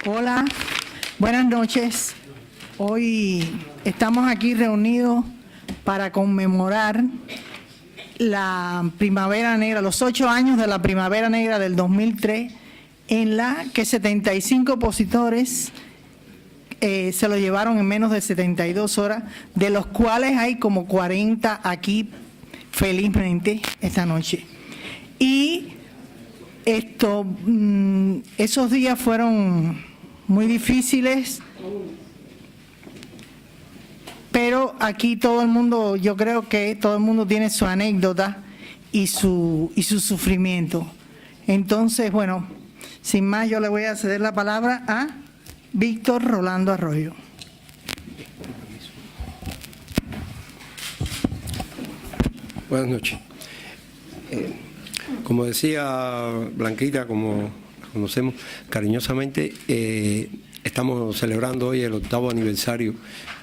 Hola, buenas noches. Hoy estamos aquí reunidos para conmemorar la Primavera Negra, los 8 años de la Primavera Negra del 2003, en la que 75 opositores se lo llevaron en menos de 72 horas, de los cuales hay como 40 aquí felizmente esta noche. Y esos días fueron muy difíciles, pero aquí todo el mundo, yo creo que todo el mundo tiene su anécdota y su sufrimiento. Entonces, bueno, sin más, yo le voy a ceder la palabra a Víctor Rolando Arroyo. Buenas noches. Como decía Blanquita, como la conocemos cariñosamente, estamos celebrando hoy el 8º aniversario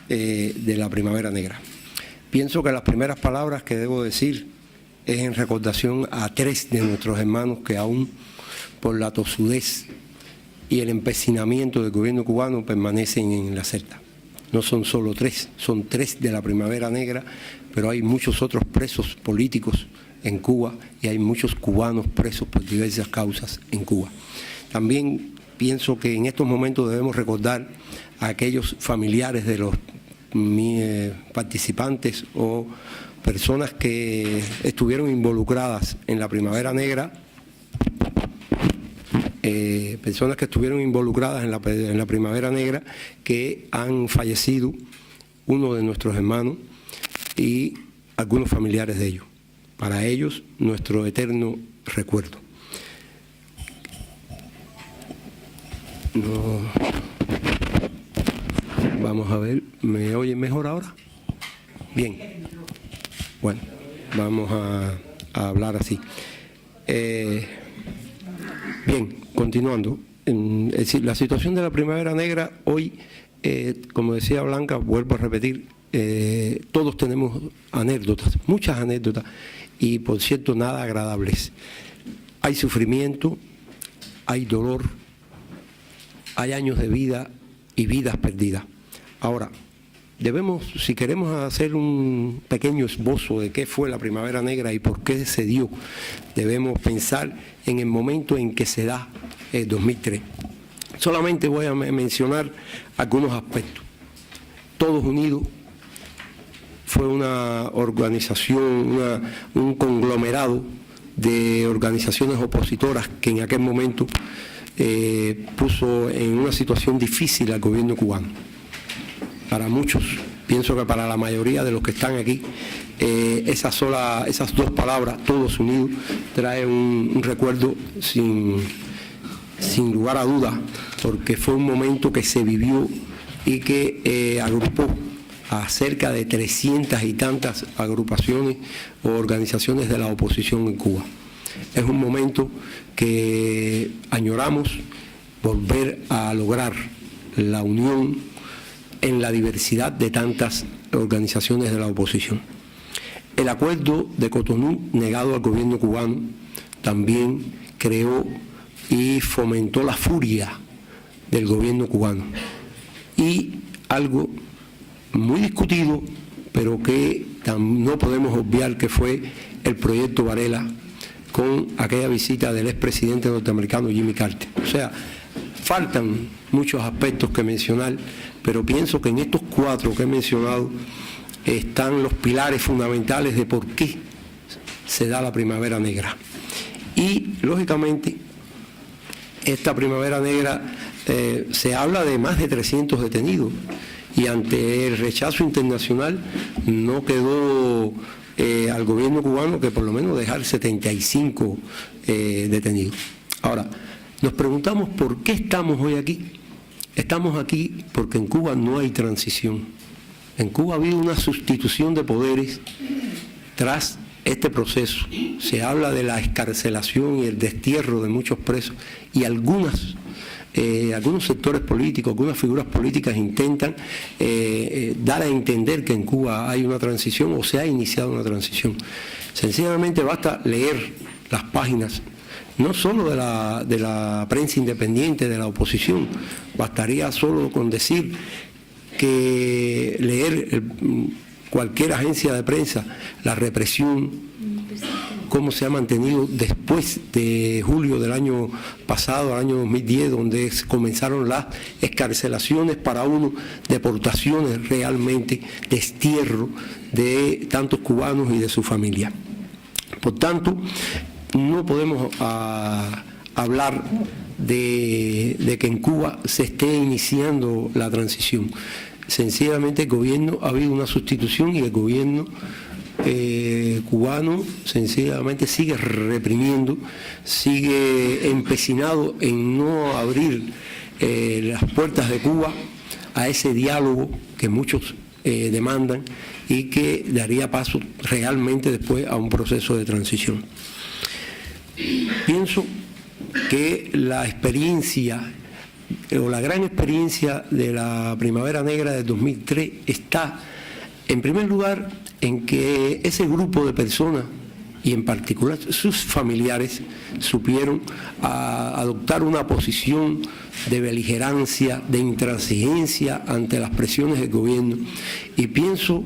de la Primavera Negra. Pienso que las primeras palabras que debo decir es en recordación a 3 de nuestros hermanos que aún por la tosudez y el empecinamiento del gobierno cubano permanecen en la celda. No son solo 3, son 3 de la Primavera Negra, pero hay muchos otros presos políticos en Cuba y hay muchos cubanos presos por diversas causas en Cuba. También pienso que en estos momentos debemos recordar a aquellos familiares de los participantes o personas que estuvieron involucradas en la Primavera Negra, en la Primavera Negra que han fallecido, uno de nuestros hermanos y algunos familiares de ellos. Para ellos, nuestro eterno recuerdo. Vamos a ver, ¿me oyen mejor ahora? Bien. Bueno, vamos a hablar así. Bien, continuando. Es decir, la situación de la Primavera Negra hoy, como decía Blanca, vuelvo a repetir, todos tenemos anécdotas, muchas anécdotas, y por cierto nada agradables. Hay sufrimiento, hay dolor, hay años de vida y vidas perdidas. Ahora, debemos, si queremos hacer un pequeño esbozo de qué fue la Primavera Negra y por qué se dio, debemos pensar en el momento en que se da el 2003. Solamente voy a mencionar algunos aspectos. Todos Unidos fue una organización, un conglomerado de organizaciones opositoras que en aquel momento puso en una situación difícil al gobierno cubano. Para muchos, pienso que para la mayoría de los que están aquí, esas 2 palabras, Todos Unidos, trae un recuerdo sin lugar a dudas, porque fue un momento que se vivió y que agrupó a cerca de 300 y tantas agrupaciones o organizaciones de la oposición en Cuba. Es un momento que añoramos volver a lograr la unión en la diversidad de tantas organizaciones de la oposición. El acuerdo de Cotonú negado al gobierno cubano también creó y fomentó la furia del gobierno cubano. Y algo muy discutido, pero que no podemos obviar, que fue el proyecto Varela con aquella visita del expresidente norteamericano Jimmy Carter. O sea, faltan muchos aspectos que mencionar, pero pienso que en estos 4 que he mencionado están los pilares fundamentales de por qué se da la Primavera Negra. Y, lógicamente, esta Primavera Negra se habla de más de 300 detenidos y ante el rechazo internacional no quedó al gobierno cubano que por lo menos dejar 75 detenidos. Ahora, nos preguntamos por qué estamos hoy aquí. Estamos aquí porque en Cuba no hay transición. En Cuba ha habido una sustitución de poderes tras este proceso. Se habla de la excarcelación y el destierro de muchos presos y algunos sectores políticos, algunas figuras políticas intentan dar a entender que en Cuba hay una transición o se ha iniciado una transición. Sencillamente basta leer las páginas no solo de la prensa independiente, de la oposición. Bastaría solo con decir que leer cualquier agencia de prensa la represión, cómo se ha mantenido después de julio del año pasado, año 2010, donde comenzaron las excarcelaciones para uno, deportaciones realmente, destierro de tantos cubanos y de su familia. Por tanto, no podemos hablar de que en Cuba se esté iniciando la transición. Sencillamente el gobierno, ha habido una sustitución y el gobierno cubano sencillamente sigue reprimiendo, sigue empecinado en no abrir las puertas de Cuba a ese diálogo que muchos demandan y que daría paso realmente después a un proceso de transición. Pienso que la experiencia o la gran experiencia de la Primavera Negra de 2003 está, en primer lugar, en que ese grupo de personas, y en particular sus familiares, supieron adoptar una posición de beligerancia, de intransigencia ante las presiones del gobierno. Y pienso,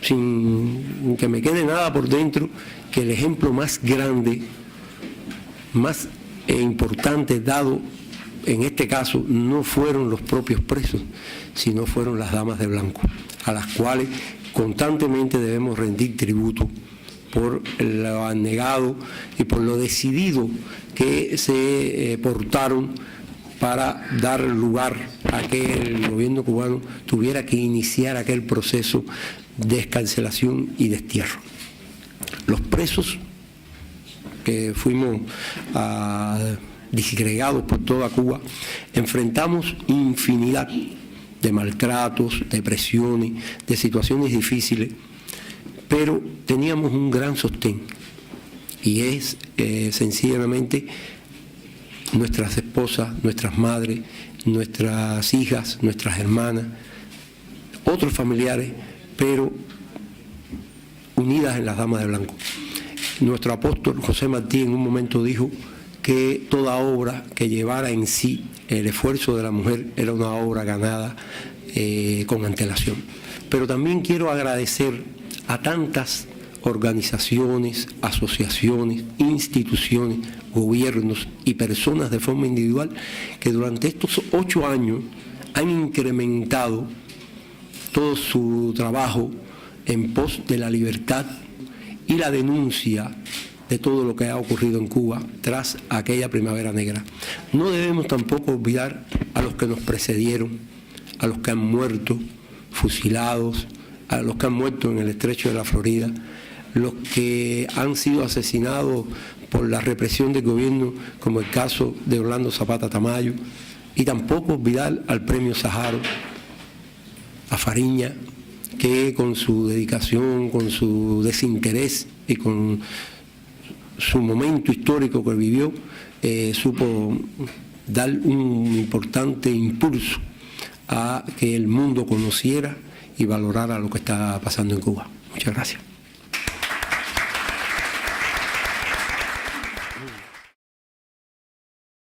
sin que me quede nada por dentro, que el ejemplo más grande, más importante dado en este caso no fueron los propios presos, sino fueron las damas de blanco, a las cuales constantemente debemos rendir tributo por lo abnegado y por lo decidido que se portaron para dar lugar a que el gobierno cubano tuviera que iniciar aquel proceso de excarcelación y destierro. Los presos que fuimos disgregados por toda Cuba, enfrentamos infinidad de maltratos, de presiones, de situaciones difíciles, pero teníamos un gran sostén, y es sencillamente nuestras esposas, nuestras madres, nuestras hijas, nuestras hermanas, otros familiares, pero unidas en las damas de blanco. Nuestro apóstol José Martí en un momento dijo que toda obra que llevara en sí el esfuerzo de la mujer era una obra ganada con antelación. Pero también quiero agradecer a tantas organizaciones, asociaciones, instituciones, gobiernos y personas de forma individual que durante estos 8 años han incrementado todo su trabajo en pos de la libertad y la denuncia de todo lo que ha ocurrido en Cuba tras aquella Primavera Negra. No debemos tampoco olvidar a los que nos precedieron, a los que han muerto fusilados, a los que han muerto en el estrecho de la Florida, los que han sido asesinados por la represión del gobierno, como el caso de Orlando Zapata Tamayo, y tampoco olvidar al premio Saharo, a Fariña, que con su dedicación, con su desinterés y con su momento histórico que vivió, supo dar un importante impulso a que el mundo conociera y valorara lo que está pasando en Cuba. Muchas gracias.